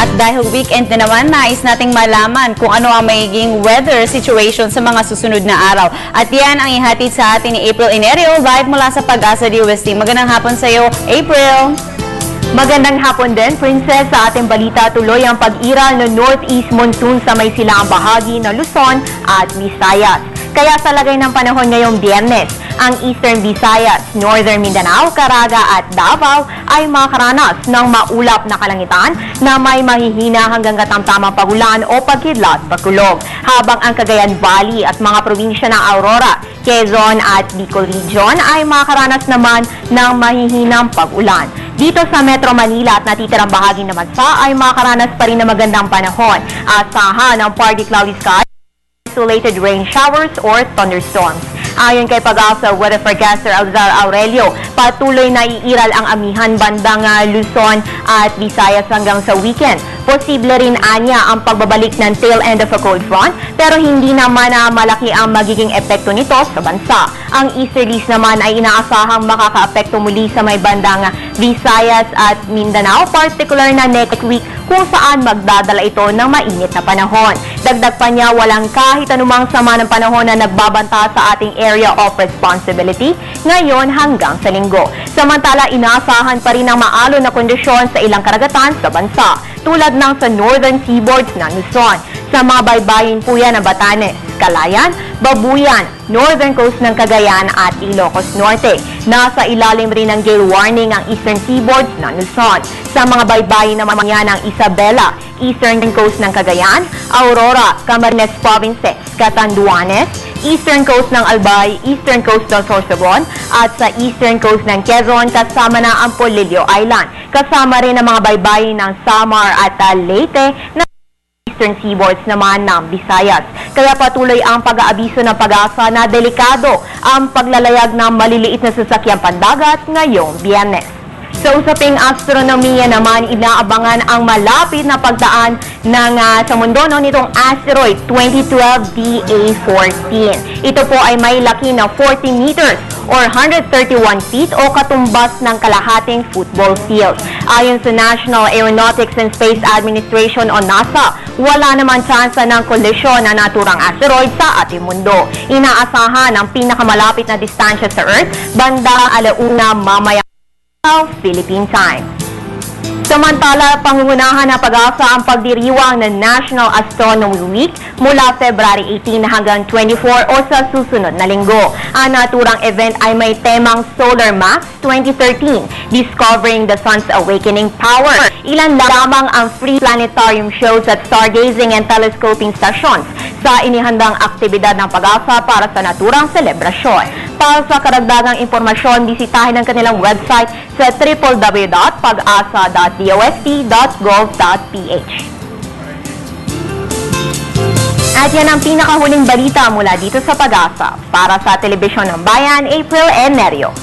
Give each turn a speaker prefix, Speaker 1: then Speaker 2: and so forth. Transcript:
Speaker 1: At dahil weekend na naman, nais nating malaman kung ano ang magiging weather situation sa mga susunod na araw. At yan ang ihatid sa atin ni April Enerio live mula sa Pag-asa DOST. Magandang hapon sa iyo, April.
Speaker 2: Magandang hapon din, Princess. Sa ating balita, tuloy ang pag-iral ng northeast monsoon sa may silangang bahagi ng Luzon at Visayas. Kaya sa lagay ng panahon ngayong Biyernes, ang Eastern Visayas, Northern Mindanao, Caraga at Davao ay makaranas ng maulap na kalangitan na may mahihina hanggang katamtamang pagulan o pagkidlat pagkulog. Habang ang Cagayan Valley at mga probinsya ng Aurora, Quezon at Bicol Region ay makaranas naman ng mahihinang pag-ulan. Dito sa Metro Manila at natitirang bahagi ng bansa ay makaranas pa rin ng magandang panahon. Asahan ng partly cloudy sky, isolated rain showers or thunderstorms. Ayon kay Pag-asa Weather Forecaster Alzar Aurelio, patuloy na iiral ang amihan bandang Luzon at Visayas hanggang sa weekend. Posible rin anya ang pagbabalik ng tail end of a cold front, pero hindi naman malaki ang magiging epekto nito sa bansa. Ang easterlies naman ay inaasahang makaka-apekto muli sa may bandang Visayas at Mindanao, particular na next week kung saan magdadala ito ng mainit na panahon. Dagdag pa niya, walang kahit anumang sama ng panahon na nagbabanta sa ating area of responsibility ngayon hanggang sa linggo. Samantala, inaasahan pa rin ang maalon na kondisyon sa ilang karagatan sa bansa, tulad ng sa northern seaboards ng Luzon. Sa mga baybayin po yan ng Batanes, Calayan, Babuyan, northern coast ng Cagayan at Ilocos Norte. Nasa ilalim rin ng gale warning ang eastern seaboards ng Luzon. Sa mga baybayin naman yan ng Isabela, eastern coast ng Cagayan, Aurora, Camarines Provinces, Catanduanes, eastern coast ng Albay, eastern coast ng Sorsogon, at sa eastern coast ng Quezon kasama na ang Polillo Island. Kasama rin ang mga baybayin ng Samar at Leyte na eastern seaboards naman ng Visayas. Kaya patuloy ang pag-aabiso ng Pag-asa na delikado ang paglalayag ng maliliit na sasakyang pandagat ngayong Biyernes. Sa usaping astronomiya naman, inaabangan ang malapit na pagdaan ng sa mundo nitong asteroid 2012 DA14. Ito po ay may laki na 40 meters or 131 feet o katumbas ng kalahating football field. Ayon sa National Aeronautics and Space Administration o NASA, wala naman tsansa ng kolisyon na naturang asteroid sa ating mundo. Inaasahan ang pinakamalapit na distansya sa Earth bandang 1:00 mamaya Philippine Time. Samantala, pangungunahan ng Pag-asa ang pagdiriwang ng National Astronomy Week mula February 18 hanggang 24 o sa susunod na linggo. Ang naturang event ay may temang Solar Max 2013, Discovering the Sun's Awakening Power. Ilan lamang ang free planetarium shows at stargazing and telescoping sessions sa inihandang aktibidad ng Pag-asa para sa naturang selebrasyon. Para sa karagdagang impormasyon, bisitahin ang kanilang website sa www.pag-asa.dost.gov.ph. At yan ang pinakahuling balita mula dito sa Pag-asa. Para sa Telebisyon ng Bayan, April Enerio.